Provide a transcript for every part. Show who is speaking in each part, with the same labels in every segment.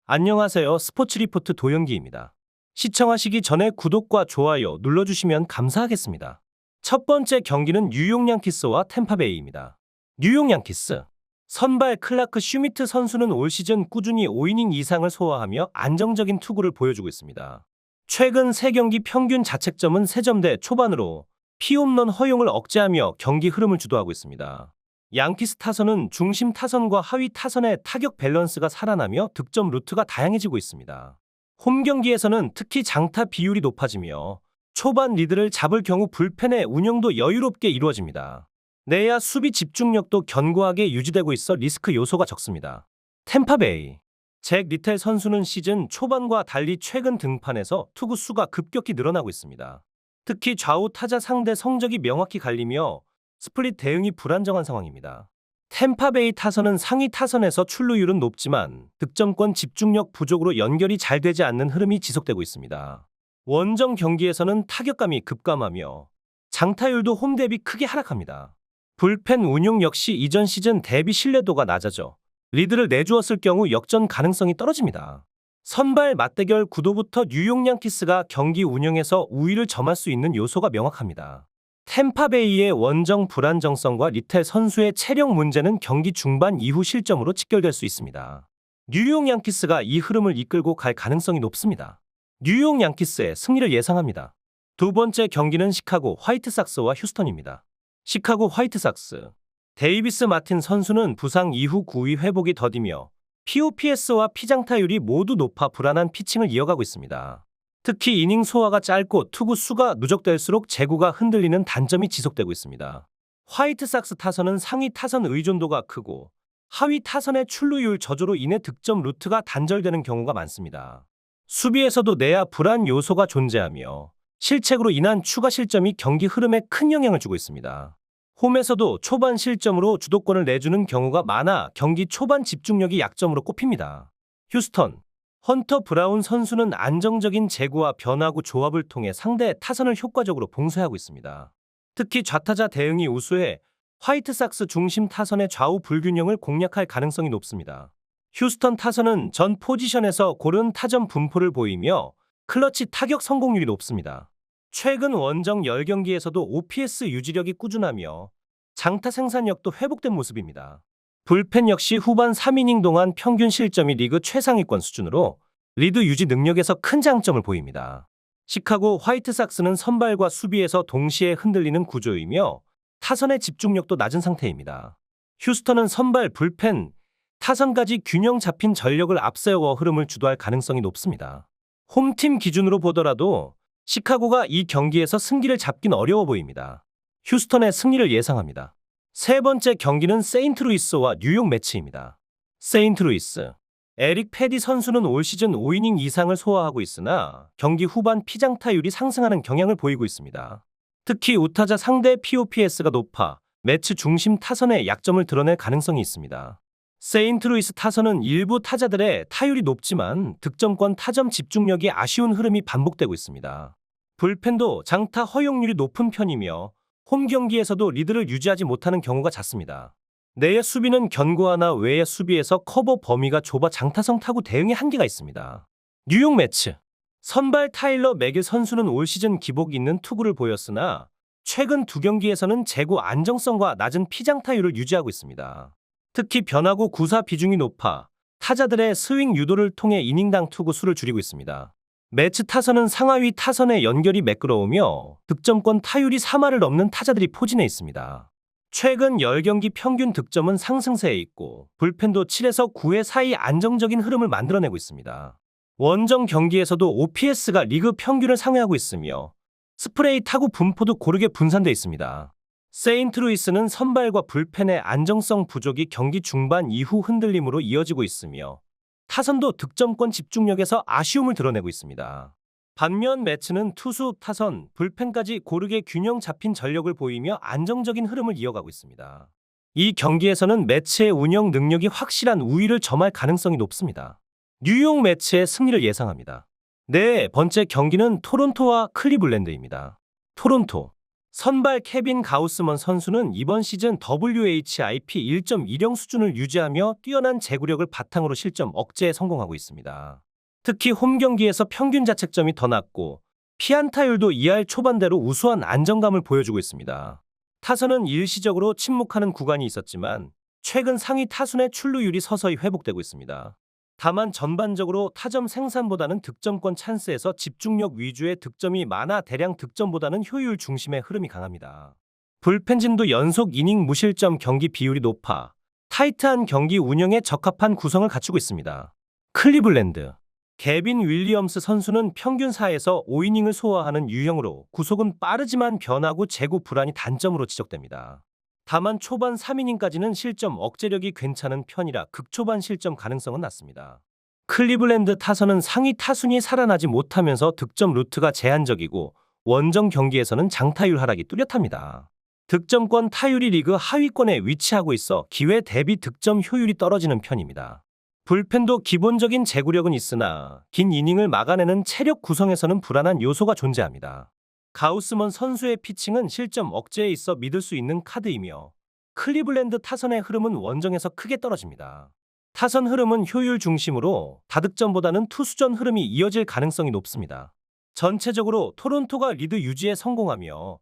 Speaker 1: 안녕하세요. 스포츠 리포트 도영기입니다. 시청하시기 전에 구독과 좋아요 눌러주시면 감사하겠습니다. 첫 번째 경기는 뉴욕 양키스와 템파베이입니다. 뉴욕 양키스 선발 클라크 슈미트 선수는 올 시즌 꾸준히 5이닝 이상을 소화하며 안정적인 투구를 보여주고 있습니다. 최근 3경기 평균 자책점은 3점대 초반으로 피홈런 허용을 억제하며 경기 흐름을 주도하고 있습니다. 양키스 타선은 중심 타선과 하위 타선의 타격 밸런스가 살아나며 득점 루트가 다양해지고 있습니다. 홈 경기에서는 특히 장타 비율이 높아지며 초반 리드를 잡을 경우 불펜의 운영도 여유롭게 이루어집니다. 내야 수비 집중력도 견고하게 유지되고 있어 리스크 요소가 적습니다. 템파베이 잭 리텔 선수는 시즌 초반과 달리 최근 등판에서 투구 수가 급격히 늘어나고 있습니다. 특히 좌우 타자 상대 성적이 명확히 갈리며 스플릿 대응이 불안정한 상황입니다. 템파베이 타선은 상위 타선에서 출루율은 높지만 득점권 집중력 부족으로 연결이 잘 되지 않는 흐름이 지속되고 있습니다. 원정 경기에서는 타격감이 급감하며 장타율도 홈 대비 크게 하락합니다. 불펜 운용 역시 이전 시즌 대비 신뢰도가 낮아져 리드를 내주었을 경우 역전 가능성이 떨어집니다. 선발 맞대결 구도부터 뉴욕 양키스가 경기 운영에서 우위를 점할 수 있는 요소가 명확합니다. 템파베이의 원정 불안정성과 리텔 선수의 체력 문제는 경기 중반 이후 실점으로 직결될 수 있습니다. 뉴욕 양키스가 이 흐름을 이끌고 갈 가능성이 높습니다. 뉴욕 양키스의 승리를 예상합니다. 두 번째 경기는 시카고 화이트삭스와 휴스턴입니다. 시카고 화이트삭스 데이비스 마틴 선수는 부상 이후 9위 회복이 더디며 POPS와 피장타율이 모두 높아 불안한 피칭을 이어가고 있습니다. 특히 이닝 소화가 짧고 투구 수가 누적될수록 제구가 흔들리는 단점이 지속되고 있습니다. 화이트삭스 타선은 상위 타선 의존도가 크고 하위 타선의 출루율 저조로 인해 득점 루트가 단절되는 경우가 많습니다. 수비에서도 내야 불안 요소가 존재하며 실책으로 인한 추가 실점이 경기 흐름에 큰 영향을 주고 있습니다. 홈에서도 초반 실점으로 주도권을 내주는 경우가 많아 경기 초반 집중력이 약점으로 꼽힙니다. 휴스턴 헌터 브라운 선수는 안정적인 제구와 변화구 조합을 통해 상대 타선을 효과적으로 봉쇄하고 있습니다. 특히 좌타자 대응이 우수해 화이트삭스 중심 타선의 좌우 불균형을 공략할 가능성이 높습니다. 휴스턴 타선은 전 포지션에서 고른 타점 분포를 보이며 클러치 타격 성공률이 높습니다. 최근 원정 10경기에서도 OPS 유지력이 꾸준하며 장타 생산력도 회복된 모습입니다. 불펜 역시 후반 3이닝 동안 평균 실점이 리그 최상위권 수준으로 리드 유지 능력에서 큰 장점을 보입니다. 시카고 화이트삭스는 선발과 수비에서 동시에 흔들리는 구조이며 타선의 집중력도 낮은 상태입니다. 휴스턴은 선발, 불펜, 타선까지 균형 잡힌 전력을 앞세워 흐름을 주도할 가능성이 높습니다. 홈팀 기준으로 보더라도 시카고가 이 경기에서 승기를 잡긴 어려워 보입니다. 휴스턴의 승리를 예상합니다. 세 번째 경기는 세인트루이스와 뉴욕 매치입니다. 세인트루이스 에릭 패디 선수는 올 시즌 5이닝 이상을 소화하고 있으나 경기 후반 피장타율이 상승하는 경향을 보이고 있습니다. 특히 우타자 상대 POPS가 높아 매치 중심 타선의 약점을 드러낼 가능성이 있습니다. 세인트루이스 타선은 일부 타자들의 타율이 높지만 득점권 타점 집중력이 아쉬운 흐름이 반복되고 있습니다. 불펜도 장타 허용률이 높은 편이며 홈 경기에서도 리드를 유지하지 못하는 경우가 잦습니다. 내야 수비는 견고하나 외야 수비에서 커버 범위가 좁아 장타성 타구 대응에 한계가 있습니다. 뉴욕 매치 선발 타일러 맥일 선수는 올 시즌 기복 있는 투구를 보였으나 최근 2경기에서는 제구 안정성과 낮은 피장타율을 유지하고 있습니다. 특히 변화구 구사 비중이 높아 타자들의 스윙 유도를 통해 이닝당 투구 수를 줄이고 있습니다. 매치 타선은 상하위 타선의 연결이 매끄러우며 득점권 타율이 3할을 넘는 타자들이 포진해 있습니다. 최근 10경기 평균 득점은 상승세에 있고 불펜도 7에서 9회 사이 안정적인 흐름을 만들어내고 있습니다. 원정 경기에서도 OPS가 리그 평균을 상회하고 있으며 스프레이 타구 분포도 고르게 분산돼 있습니다. 세인트루이스는 선발과 불펜의 안정성 부족이 경기 중반 이후 흔들림으로 이어지고 있으며 타선도 득점권 집중력에서 아쉬움을 드러내고 있습니다. 반면 매치는 투수, 타선, 불펜까지 고르게 균형 잡힌 전력을 보이며 안정적인 흐름을 이어가고 있습니다. 이 경기에서는 매치의 운영 능력이 확실한 우위를 점할 가능성이 높습니다. 뉴욕 매치의 승리를 예상합니다. 네 번째 경기는 토론토와 클리블랜드입니다. 토론토 선발 케빈 가우스먼 선수는 이번 시즌 WHIP 1.10 수준을 유지하며 뛰어난 제구력을 바탕으로 실점 억제에 성공하고 있습니다. 특히 홈 경기에서 평균 자책점이 더 낮고 피안타율도 2할 초반대로 우수한 안정감을 보여주고 있습니다. 타선은 일시적으로 침묵하는 구간이 있었지만 최근 상위 타순의 출루율이 서서히 회복되고 있습니다. 다만 전반적으로 타점 생산보다는 득점권 찬스에서 집중력 위주의 득점이 많아 대량 득점보다는 효율 중심의 흐름이 강합니다. 불펜진도 연속 이닝 무실점 경기 비율이 높아 타이트한 경기 운영에 적합한 구성을 갖추고 있습니다. 클리블랜드 개빈 윌리엄스 선수는 평균 4에서 5이닝을 소화하는 유형으로 구속은 빠르지만 변하고 제구 불안이 단점으로 지적됩니다. 다만 초반 3이닝까지는 실점 억제력이 괜찮은 편이라 극초반 실점 가능성은 낮습니다. 클리블랜드 타선은 상위 타순이 살아나지 못하면서 득점 루트가 제한적이고 원정 경기에서는 장타율 하락이 뚜렷합니다. 득점권 타율이 리그 하위권에 위치하고 있어 기회 대비 득점 효율이 떨어지는 편입니다. 불펜도 기본적인 제구력은 있으나 긴 이닝을 막아내는 체력 구성에서는 불안한 요소가 존재합니다. 가우스먼 선수의 피칭은 실점 억제에 있어 믿을 수 있는 카드이며 클리블랜드 타선의 흐름은 원정에서 크게 떨어집니다. 타선 흐름은 효율 중심으로 다득점보다는 투수전 흐름이 이어질 가능성이 높습니다. 전체적으로 토론토가 리드 유지에 성공하며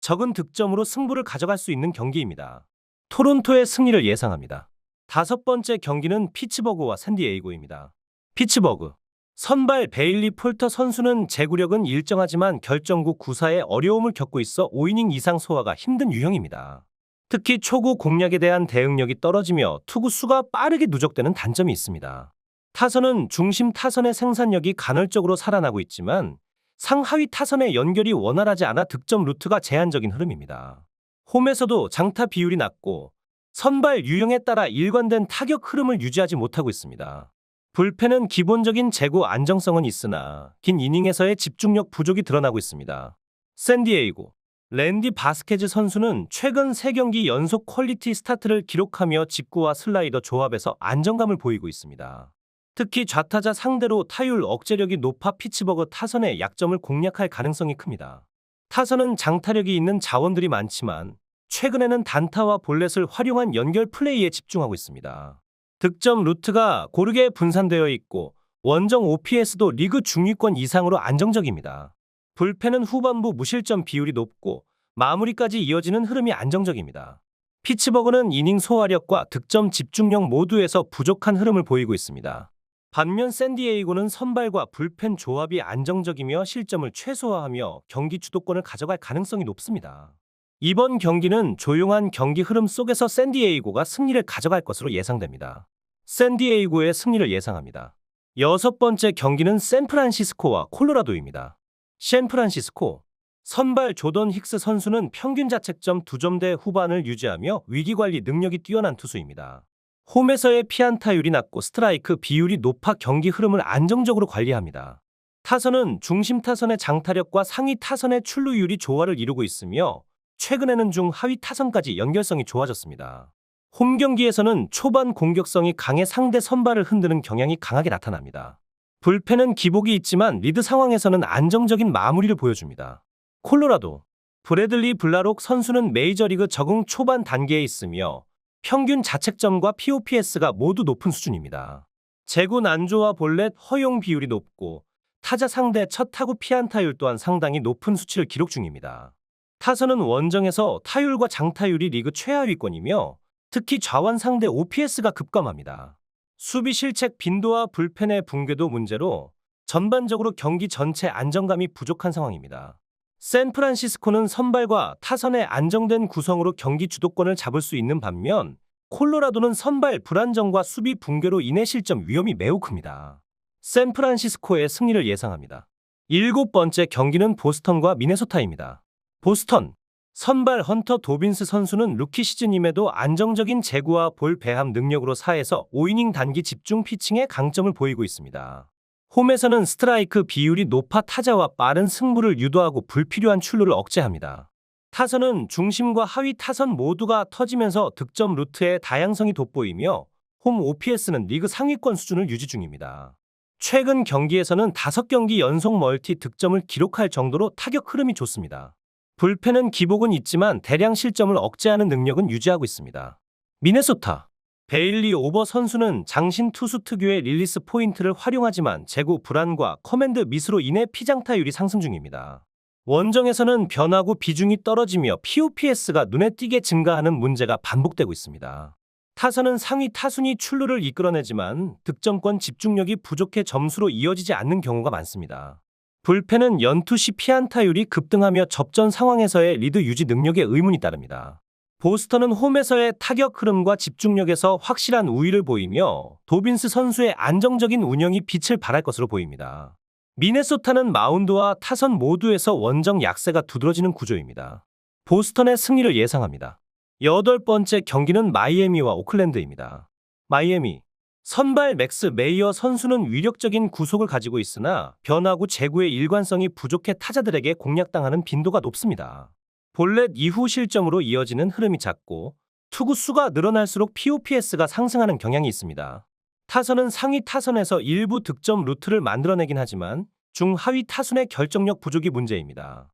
Speaker 1: 적은 득점으로 승부를 가져갈 수 있는 경기입니다. 토론토의 승리를 예상합니다. 다섯 번째 경기는 피츠버그와 샌디에이고입니다. 피츠버그 선발 베일리 폴터 선수는 제구력은 일정하지만 결정구 구사에 어려움을 겪고 있어 5이닝 이상 소화가 힘든 유형입니다. 특히 초구 공략에 대한 대응력이 떨어지며 투구수가 빠르게 누적되는 단점이 있습니다. 타선은 중심 타선의 생산력이 간헐적으로 살아나고 있지만 상하위 타선의 연결이 원활하지 않아 득점 루트가 제한적인 흐름입니다. 홈에서도 장타 비율이 낮고 선발 유형에 따라 일관된 타격 흐름을 유지하지 못하고 있습니다. 불펜은 기본적인 제구 안정성은 있으나 긴 이닝에서의 집중력 부족이 드러나고 있습니다. 샌디에이고 랜디 바스케즈 선수는 최근 3경기 연속 퀄리티 스타트를 기록하며 직구와 슬라이더 조합에서 안정감을 보이고 있습니다. 특히 좌타자 상대로 타율 억제력이 높아 피츠버그 타선의 약점을 공략할 가능성이 큽니다. 타선은 장타력이 있는 자원들이 많지만 최근에는 단타와 볼넷을 활용한 연결 플레이에 집중하고 있습니다. 득점 루트가 고르게 분산되어 있고 원정 OPS도 리그 중위권 이상으로 안정적입니다. 불펜은 후반부 무실점 비율이 높고 마무리까지 이어지는 흐름이 안정적입니다. 피츠버그는 이닝 소화력과 득점 집중력 모두에서 부족한 흐름을 보이고 있습니다. 반면 샌디에이고는 선발과 불펜 조합이 안정적이며 실점을 최소화하며 경기 주도권을 가져갈 가능성이 높습니다. 이번 경기는 조용한 경기 흐름 속에서 샌디에이고가 승리를 가져갈 것으로 예상됩니다. 샌디에이고의 승리를 예상합니다. 여섯 번째 경기는 샌프란시스코와 콜로라도입니다. 샌프란시스코 선발 조던 힉스 선수는 평균 자책점 2점대 후반을 유지하며 위기관리 능력이 뛰어난 투수입니다. 홈에서의 피안타율이 낮고 스트라이크 비율이 높아 경기 흐름을 안정적으로 관리합니다. 타선은 중심 타선의 장타력과 상위 타선의 출루율이 조화를 이루고 있으며 최근에는 중하위 타선까지 연결성이 좋아졌습니다. 홈 경기에서는 초반 공격성이 강해 상대 선발을 흔드는 경향이 강하게 나타납니다. 불펜은 기복이 있지만 리드 상황에서는 안정적인 마무리를 보여줍니다. 콜로라도 브래들리 블라록 선수는 메이저리그 적응 초반 단계에 있으며 평균 자책점과 POPS가 모두 높은 수준입니다. 제구 난조와 볼넷 허용 비율이 높고 타자 상대 첫 타구 피안타율 또한 상당히 높은 수치를 기록 중입니다. 타선은 원정에서 타율과 장타율이 리그 최하위권이며 특히 좌완 상대 OPS가 급감합니다. 수비 실책 빈도와 불펜의 붕괴도 문제로 전반적으로 경기 전체 안정감이 부족한 상황입니다. 샌프란시스코는 선발과 타선의 안정된 구성으로 경기 주도권을 잡을 수 있는 반면 콜로라도는 선발 불안정과 수비 붕괴로 인해 실점 위험이 매우 큽니다. 샌프란시스코의 승리를 예상합니다. 일곱 번째 경기는 보스턴과 미네소타입니다. 보스턴 선발 헌터 도빈스 선수는 루키 시즌임에도 안정적인 제구와 볼 배합 능력으로 4에서 5이닝 단기 집중 피칭에 강점을 보이고 있습니다. 홈에서는 스트라이크 비율이 높아 타자와 빠른 승부를 유도하고 불필요한 출루를 억제합니다. 타선은 중심과 하위 타선 모두가 터지면서 득점 루트의 다양성이 돋보이며 홈 OPS는 리그 상위권 수준을 유지 중입니다. 최근 경기에서는 5경기 연속 멀티 득점을 기록할 정도로 타격 흐름이 좋습니다. 불펜은 기복은 있지만 대량 실점을 억제하는 능력은 유지하고 있습니다. 미네소타 베일리 오버 선수는 장신 투수 특유의 릴리스 포인트를 활용하지만 제구 불안과 커맨드 미스로 인해 피장타율이 상승 중입니다. 원정에서는 변화구 비중이 떨어지며 POPS가 눈에 띄게 증가하는 문제가 반복되고 있습니다. 타선은 상위 타순이 출루를 이끌어내지만 득점권 집중력이 부족해 점수로 이어지지 않는 경우가 많습니다. 불펜은 연투시 피안타율이 급등하며 접전 상황에서의 리드 유지 능력에 의문이 따릅니다. 보스턴은 홈에서의 타격 흐름과 집중력에서 확실한 우위를 보이며 도빈스 선수의 안정적인 운영이 빛을 발할 것으로 보입니다. 미네소타는 마운드와 타선 모두에서 원정 약세가 두드러지는 구조입니다. 보스턴의 승리를 예상합니다. 8번째 경기는 마이애미와 오클랜드입니다. 마이애미 선발 맥스 메이어 선수는 위력적인 구속을 가지고 있으나 변화구 제구의 일관성이 부족해 타자들에게 공략당하는 빈도가 높습니다. 볼넷 이후 실점으로 이어지는 흐름이 잦고 투구 수가 늘어날수록 POPS가 상승하는 경향이 있습니다. 타선은 상위 타선에서 일부 득점 루트를 만들어내긴 하지만 중하위 타순의 결정력 부족이 문제입니다.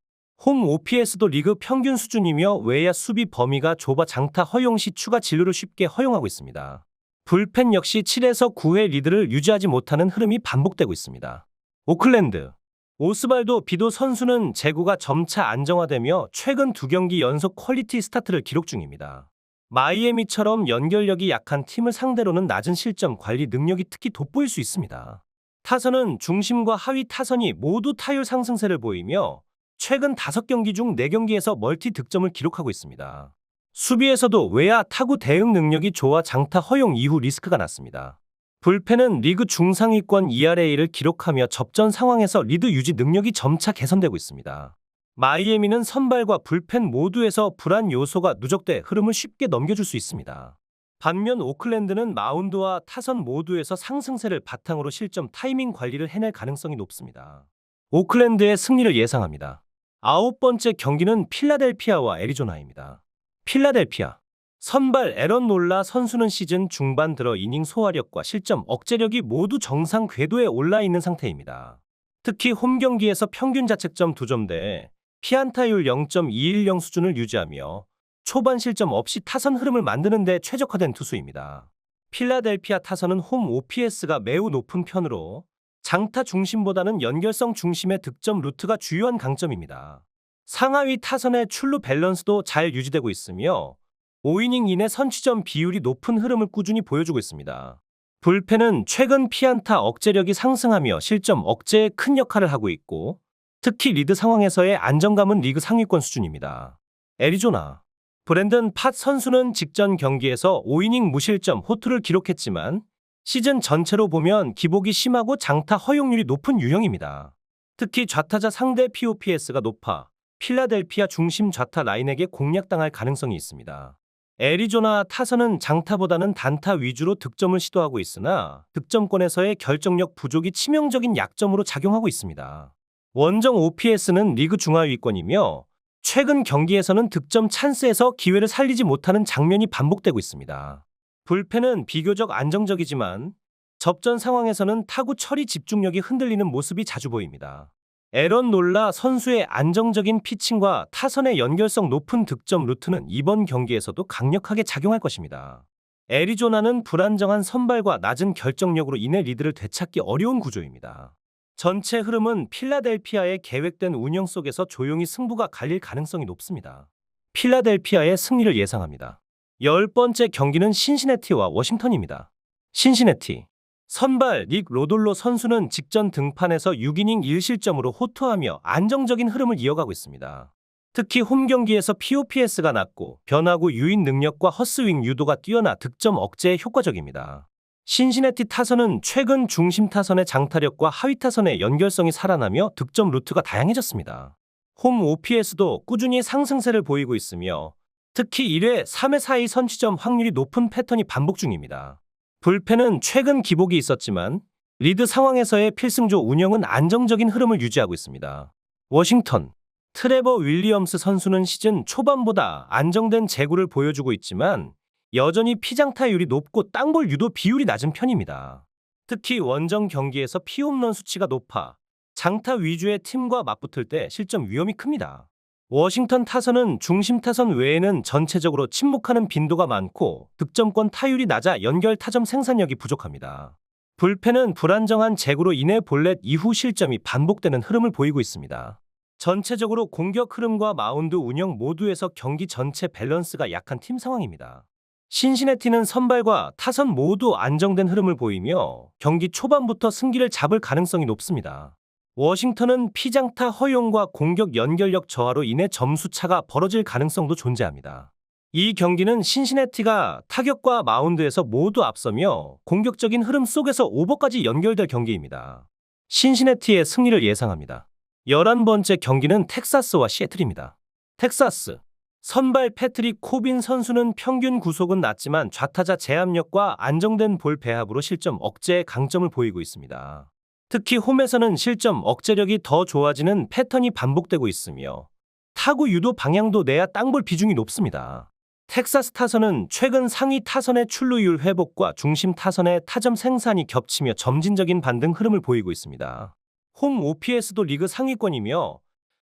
Speaker 1: 홈 OPS도 리그 평균 수준이며 외야 수비 범위가 좁아 장타 허용 시 추가 진루를 쉽게 허용하고 있습니다. 불펜 역시 7에서 9회 리드를 유지하지 못하는 흐름이 반복되고 있습니다. 오클랜드 오스발도 비도 선수는 제구가 점차 안정화되며 최근 2경기 연속 퀄리티 스타트를 기록 중입니다. 마이애미처럼 연결력이 약한 팀을 상대로는 낮은 실점 관리 능력이 특히 돋보일 수 있습니다. 타선은 중심과 하위 타선이 모두 타율 상승세를 보이며 최근 5경기 중 4경기에서 멀티 득점을 기록하고 있습니다. 수비에서도 외야 타구 대응 능력이 좋아 장타 허용 이후 리스크가 낮습니다. 불펜은 리그 중상위권 ERA를 기록하며 접전 상황에서 리드 유지 능력이 점차 개선되고 있습니다. 마이애미는 선발과 불펜 모두에서 불안 요소가 누적돼 흐름을 쉽게 넘겨줄 수 있습니다. 반면 오클랜드는 마운드와 타선 모두에서 상승세를 바탕으로 실점 타이밍 관리를 해낼 가능성이 높습니다. 오클랜드의 승리를 예상합니다. 9번째 경기는 필라델피아와 애리조나입니다. 필라델피아 선발 에런 놀라 선수는 시즌 중반 들어 이닝 소화력과 실점 억제력이 모두 정상 궤도에 올라 있는 상태입니다. 특히 홈 경기에서 평균 자책점 2점대에 피안타율 0.210 수준을 유지하며 초반 실점 없이 타선 흐름을 만드는 데 최적화된 투수입니다. 필라델피아 타선은 홈 OPS가 매우 높은 편으로 장타 중심보다는 연결성 중심의 득점 루트가 주요한 강점입니다. 상하위 타선의 출루 밸런스도 잘 유지되고 있으며 5이닝 이내 선취점 비율이 높은 흐름을 꾸준히 보여주고 있습니다. 불펜은 최근 피안타 억제력이 상승하며 실점 억제에 큰 역할을 하고 있고 특히 리드 상황에서의 안정감은 리그 상위권 수준입니다. 애리조나 브랜든 팟 선수는 직전 경기에서 5이닝 무실점 호투를 기록했지만 시즌 전체로 보면 기복이 심하고 장타 허용률이 높은 유형입니다. 특히 좌타자 상대 POPS가 높아 필라델피아 중심 좌타 라인에게 공략당할 가능성이 있습니다. 애리조나 타선은 장타보다는 단타 위주로 득점을 시도하고 있으나 득점권에서의 결정력 부족이 치명적인 약점으로 작용하고 있습니다. 원정 OPS는 리그 중하위권이며 최근 경기에서는 득점 찬스에서 기회를 살리지 못하는 장면이 반복되고 있습니다. 불펜은 비교적 안정적이지만 접전 상황에서는 타구 처리 집중력이 흔들리는 모습이 자주 보입니다. 에런 놀라 선수의 안정적인 피칭과 타선의 연결성 높은 득점 루트는 이번 경기에서도 강력하게 작용할 것입니다. 애리조나는 불안정한 선발과 낮은 결정력으로 인해 리드를 되찾기 어려운 구조입니다. 전체 흐름은 필라델피아의 계획된 운영 속에서 조용히 승부가 갈릴 가능성이 높습니다. 필라델피아의 승리를 예상합니다. 10번째 경기는 신시내티와 워싱턴입니다. 신시내티 선발 닉 로돌로 선수는 직전 등판에서 6이닝 1실점으로 호투하며 안정적인 흐름을 이어가고 있습니다. 특히 홈 경기에서 POPS가 낮고 변화구 유인 능력과 헛스윙 유도가 뛰어나 득점 억제에 효과적입니다. 신시내티 타선은 최근 중심 타선의 장타력과 하위 타선의 연결성이 살아나며 득점 루트가 다양해졌습니다. 홈 OPS도 꾸준히 상승세를 보이고 있으며 특히 1회, 3회 사이 선취점 확률이 높은 패턴이 반복 중입니다. 불펜은 최근 기복이 있었지만 리드 상황에서의 필승조 운영은 안정적인 흐름을 유지하고 있습니다. 워싱턴 트레버 윌리엄스 선수는 시즌 초반보다 안정된 제구를 보여주고 있지만 여전히 피장타율이 높고 땅볼 유도 비율이 낮은 편입니다. 특히 원정 경기에서 피홈런 수치가 높아 장타 위주의 팀과 맞붙을 때 실점 위험이 큽니다. 워싱턴 타선은 중심 타선 외에는 전체적으로 침묵하는 빈도가 많고 득점권 타율이 낮아 연결 타점 생산력이 부족합니다. 불펜은 불안정한 제구로 인해 볼넷 이후 실점이 반복되는 흐름을 보이고 있습니다. 전체적으로 공격 흐름과 마운드 운영 모두에서 경기 전체 밸런스가 약한 팀 상황입니다. 신시내티는 선발과 타선 모두 안정된 흐름을 보이며 경기 초반부터 승기를 잡을 가능성이 높습니다. 워싱턴은 피장타 허용과 공격 연결력 저하로 인해 점수 차가 벌어질 가능성도 존재합니다. 이 경기는 신시내티가 타격과 마운드에서 모두 앞서며 공격적인 흐름 속에서 오버까지 연결될 경기입니다. 신시내티의 승리를 예상합니다. 11번째 경기는 텍사스와 시애틀입니다. 텍사스 선발 패트릭 코빈 선수는 평균 구속은 낮지만 좌타자 제압력과 안정된 볼 배합으로 실점 억제의 강점을 보이고 있습니다. 특히 홈에서는 실점 억제력이 더 좋아지는 패턴이 반복되고 있으며 타구 유도 방향도 내야 땅볼 비중이 높습니다. 텍사스 타선은 최근 상위 타선의 출루율 회복과 중심 타선의 타점 생산이 겹치며 점진적인 반등 흐름을 보이고 있습니다. 홈 OPS도 리그 상위권이며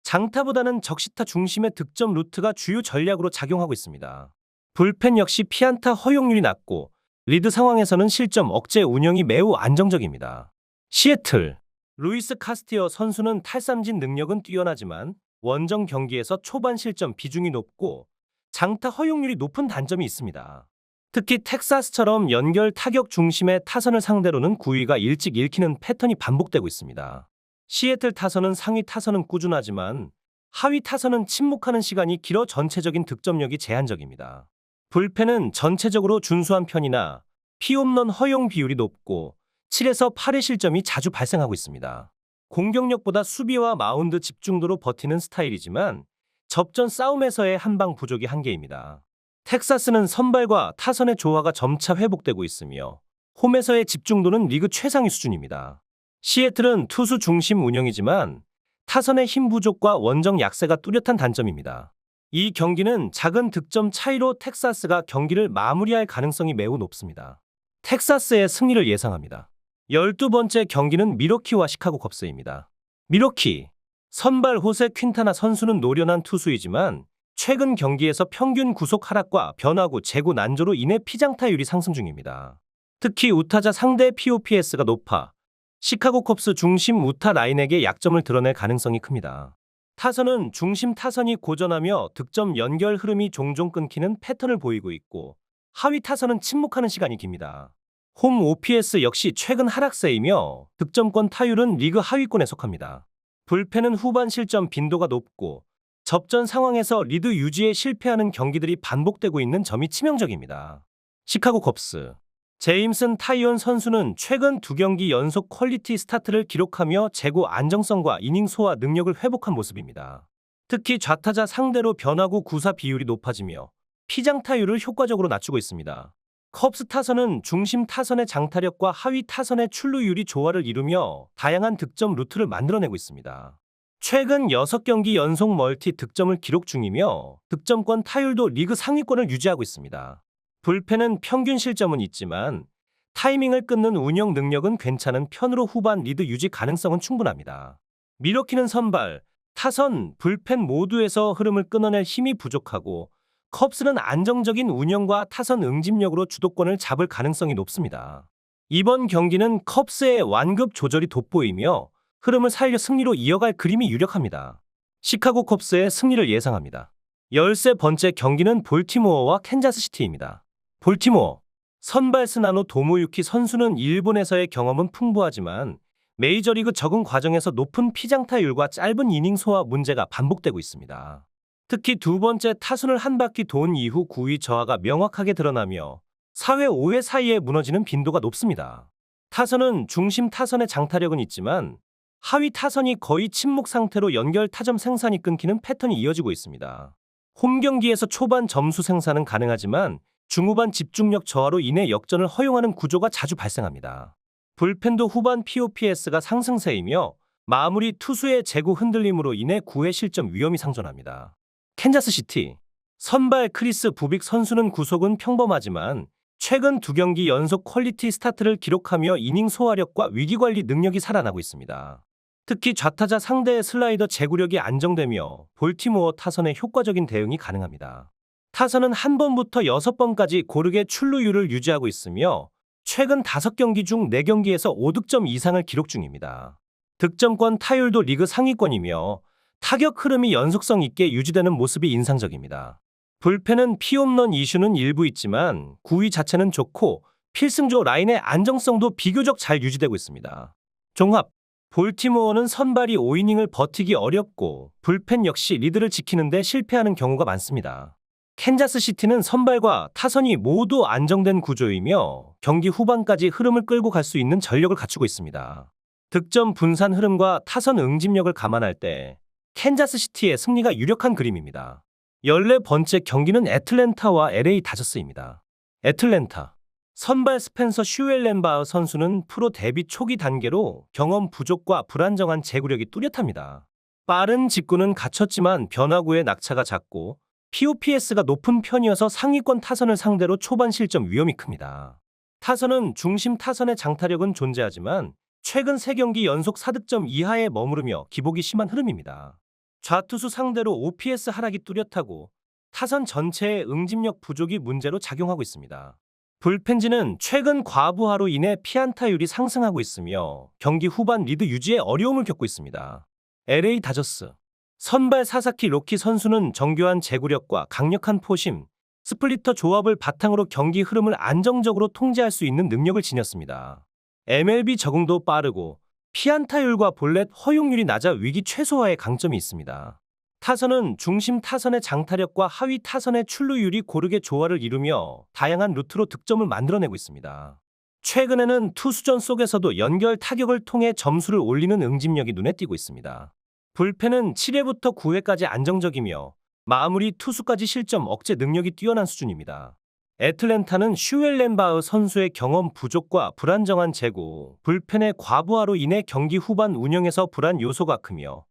Speaker 1: 장타보다는 적시타 중심의 득점 루트가 주요 전략으로 작용하고 있습니다. 불펜 역시 피안타 허용률이 낮고 리드 상황에서는 실점 억제 운영이 매우 안정적입니다. 시애틀 루이스 카스티어 선수는 탈삼진 능력은 뛰어나지만 원정 경기에서 초반 실점 비중이 높고 장타 허용률이 높은 단점이 있습니다. 특히 텍사스처럼 연결 타격 중심의 타선을 상대로는 구위가 일찍 읽히는 패턴이 반복되고 있습니다. 시애틀 타선은 상위 타선은 꾸준하지만 하위 타선은 침묵하는 시간이 길어 전체적인 득점력이 제한적입니다. 불펜은 전체적으로 준수한 편이나 피홈런 허용 비율이 높고 7에서 8의 실점이 자주 발생하고 있습니다. 공격력보다 수비와 마운드 집중도로 버티는 스타일이지만 접전 싸움에서의 한방 부족이 한계입니다. 텍사스는 선발과 타선의 조화가 점차 회복되고 있으며 홈에서의 집중도는 리그 최상위 수준입니다. 시애틀은 투수 중심 운영이지만 타선의 힘 부족과 원정 약세가 뚜렷한 단점입니다. 이 경기는 작은 득점 차이로 텍사스가 경기를 마무리할 가능성이 매우 높습니다. 텍사스의 승리를 예상합니다. 12번째 경기는 미러키와 시카고 컵스입니다. 미러키 선발 호세 퀸타나 선수는 노련한 투수이지만 최근 경기에서 평균 구속 하락과 변화구 제구 난조로 인해 피장타율이 상승 중입니다. 특히 우타자 상대 POPS가 높아 시카고 컵스 중심 우타 라인에게 약점을 드러낼 가능성이 큽니다. 타선은 중심 타선이 고전하며 득점 연결 흐름이 종종 끊기는 패턴을 보이고 있고 하위 타선은 침묵하는 시간이 깁니다. 홈 OPS 역시 최근 하락세이며 득점권 타율은 리그 하위권에 속합니다. 불펜은 후반 실점 빈도가 높고 접전 상황에서 리드 유지에 실패하는 경기들이 반복되고 있는 점이 치명적입니다. 시카고 컵스 제임슨 타이온 선수는 최근 2경기 연속 퀄리티 스타트를 기록하며 제구 안정성과 이닝 소화 능력을 회복한 모습입니다. 특히 좌타자 상대로 변화구 구사 비율이 높아지며 피장타율을 효과적으로 낮추고 있습니다. 컵스 타선은 중심 타선의 장타력과 하위 타선의 출루율이 조화를 이루며 다양한 득점 루트를 만들어내고 있습니다. 최근 6경기 연속 멀티 득점을 기록 중이며 득점권 타율도 리그 상위권을 유지하고 있습니다. 불펜은 평균 실점은 있지만 타이밍을 끊는 운영 능력은 괜찮은 편으로 후반 리드 유지 가능성은 충분합니다. 미러키는 선발, 타선, 불펜 모두에서 흐름을 끊어낼 힘이 부족하고 컵스는 안정적인 운영과 타선 응집력으로 주도권을 잡을 가능성이 높습니다. 이번 경기는 컵스의 완급 조절이 돋보이며 흐름을 살려 승리로 이어갈 그림이 유력합니다. 시카고 컵스의 승리를 예상합니다. 13번째 경기는 볼티모어와 캔자스시티입니다. 볼티모어 선발 스나노 도모유키 선수는 일본에서의 경험은 풍부하지만 메이저리그 적응 과정에서 높은 피장타율과 짧은 이닝 소화 문제가 반복되고 있습니다. 특히 두 번째 타순을 한 바퀴 돈 이후 구위 저하가 명확하게 드러나며 4회 5회 사이에 무너지는 빈도가 높습니다. 타선은 중심 타선의 장타력은 있지만 하위 타선이 거의 침묵 상태로 연결 타점 생산이 끊기는 패턴이 이어지고 있습니다. 홈 경기에서 초반 점수 생산은 가능하지만 중후반 집중력 저하로 인해 역전을 허용하는 구조가 자주 발생합니다. 불펜도 후반 POPS가 상승세이며 마무리 투수의 제구 흔들림으로 인해 9회 실점 위험이 상존합니다. 캔자스시티 선발 크리스 부빅 선수는 구속은 평범하지만 최근 2경기 연속 퀄리티 스타트를 기록하며 이닝 소화력과 위기관리 능력이 살아나고 있습니다. 특히 좌타자 상대의 슬라이더 제구력이 안정되며 볼티모어 타선의 효과적인 대응이 가능합니다. 타선은 한 번부터 6번까지 고르게 출루율을 유지하고 있으며 최근 5경기 중 4경기에서 5득점 이상을 기록 중입니다. 득점권 타율도 리그 상위권이며 타격 흐름이 연속성 있게 유지되는 모습이 인상적입니다. 불펜은 피홈런 이슈는 일부 있지만 구위 자체는 좋고 필승조 라인의 안정성도 비교적 잘 유지되고 있습니다. 종합 볼티모어는 선발이 5이닝을 버티기 어렵고 불펜 역시 리드를 지키는데 실패하는 경우가 많습니다. 캔자스시티는 선발과 타선이 모두 안정된 구조이며 경기 후반까지 흐름을 끌고 갈 수 있는 전력을 갖추고 있습니다. 득점 분산 흐름과 타선 응집력을 감안할 때 캔자스시티의 승리가 유력한 그림입니다. 14번째 경기는 애틀랜타와 LA 다저스입니다. 애틀랜타 선발 스펜서 슈웰렌바흐 선수는 프로 데뷔 초기 단계로 경험 부족과 불안정한 제구력이 뚜렷합니다. 빠른 직구는 갖췄지만 변화구의 낙차가 작고 POPS가 높은 편이어서 상위권 타선을 상대로 초반 실점 위험이 큽니다. 타선은 중심 타선의 장타력은 존재하지만 최근 3경기 연속 4득점 이하에 머무르며 기복이 심한 흐름입니다. 좌투수 상대로 OPS 하락이 뚜렷하고 타선 전체의 응집력 부족이 문제로 작용하고 있습니다. 불펜진은 최근 과부하로 인해 피안타율이 상승하고 있으며 경기 후반 리드 유지에 어려움을 겪고 있습니다. LA 다저스 선발 사사키 로키 선수는 정교한 제구력과 강력한 포심, 스플리터 조합을 바탕으로 경기 흐름을 안정적으로 통제할 수 있는 능력을 지녔습니다. MLB 적응도 빠르고 피안타율과 볼넷 허용률이 낮아 위기 최소화의 강점이 있습니다. 타선은 중심 타선의 장타력과 하위 타선의 출루율이 고르게 조화를 이루며 다양한 루트로 득점을 만들어내고 있습니다. 최근에는 투수전 속에서도 연결 타격을 통해 점수를 올리는 응집력이 눈에 띄고 있습니다. 불펜은 7회부터 9회까지 안정적이며 마무리 투수까지 실점 억제 능력이 뛰어난 수준입니다. 애틀랜타는 슈웰렌바흐 선수의 경험 부족과 불안정한 제구, 불펜의 과부하로 인해 경기 후반 운영에서 불안 요소가 크며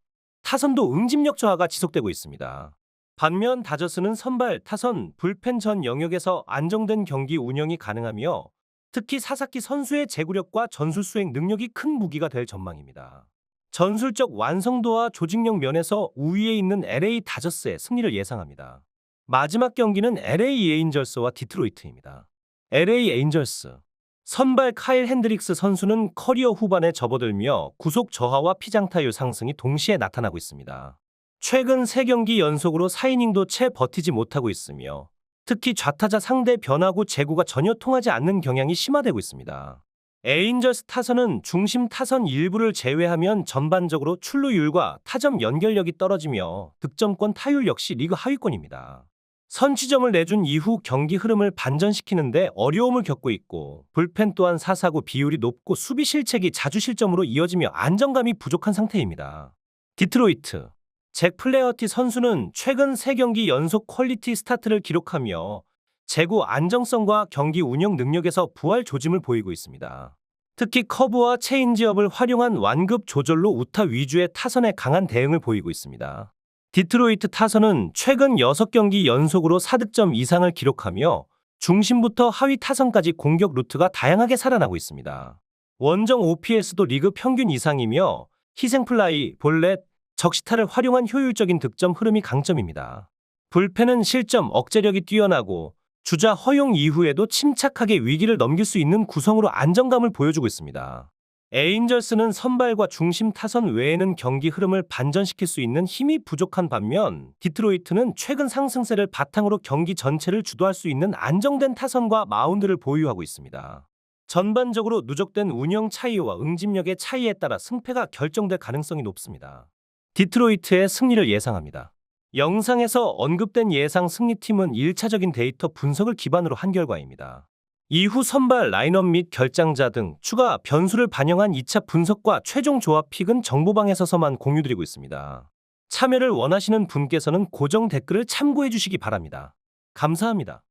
Speaker 1: 타선도 응집력 저하가 지속되고 있습니다. 반면 다저스는 선발, 타선, 불펜 전 영역에서 안정된 경기 운영이 가능하며 특히 사사키 선수의 제구력과 전술 수행 능력이 큰 무기가 될 전망입니다. 전술적 완성도와 조직력 면에서 우위에 있는 LA 다저스의 승리를 예상합니다. 마지막 경기는 LA 에인절스와 디트로이트입니다. LA 에인절스 선발 카일 핸드릭스 선수는 커리어 후반에 접어들며 구속 저하와 피장타율 상승이 동시에 나타나고 있습니다. 최근 3경기 연속으로 4이닝도 채 버티지 못하고 있으며 특히 좌타자 상대 변화구 제구가 전혀 통하지 않는 경향이 심화되고 있습니다. 에인절스 타선은 중심 타선 일부를 제외하면 전반적으로 출루율과 타점 연결력이 떨어지며 득점권 타율 역시 리그 하위권입니다. 선취점을 내준 이후 경기 흐름을 반전시키는데 어려움을 겪고 있고 불펜 또한 사사구 비율이 높고 수비 실책이 자주 실점으로 이어지며 안정감이 부족한 상태입니다. 디트로이트 잭 플레어티 선수는 최근 3경기 연속 퀄리티 스타트를 기록하며 제구 안정성과 경기 운영 능력에서 부활 조짐을 보이고 있습니다. 특히 커브와 체인지업을 활용한 완급 조절로 우타 위주의 타선에 강한 대응을 보이고 있습니다. 디트로이트 타선은 최근 6경기 연속으로 4득점 이상을 기록하며 중심부터 하위 타선까지 공격 루트가 다양하게 살아나고 있습니다. 원정 OPS도 리그 평균 이상이며 희생플라이, 볼넷, 적시타를 활용한 효율적인 득점 흐름이 강점입니다. 불펜은 실점 억제력이 뛰어나고 주자 허용 이후에도 침착하게 위기를 넘길 수 있는 구성으로 안정감을 보여주고 있습니다. 에인절스는 선발과 중심 타선 외에는 경기 흐름을 반전시킬 수 있는 힘이 부족한 반면 디트로이트는 최근 상승세를 바탕으로 경기 전체를 주도할 수 있는 안정된 타선과 마운드를 보유하고 있습니다. 전반적으로 누적된 운영 차이와 응집력의 차이에 따라 승패가 결정될 가능성이 높습니다. 디트로이트의 승리를 예상합니다. 영상에서 언급된 예상 승리팀은 1차적인 데이터 분석을 기반으로 한 결과입니다. 이후 선발 라인업 및 결장자 등 추가 변수를 반영한 2차 분석과 최종 조합 픽은 정보방에서만 공유드리고 있습니다. 참여를 원하시는 분께서는 고정 댓글을 참고해 주시기 바랍니다. 감사합니다.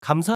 Speaker 1: 감사합니다.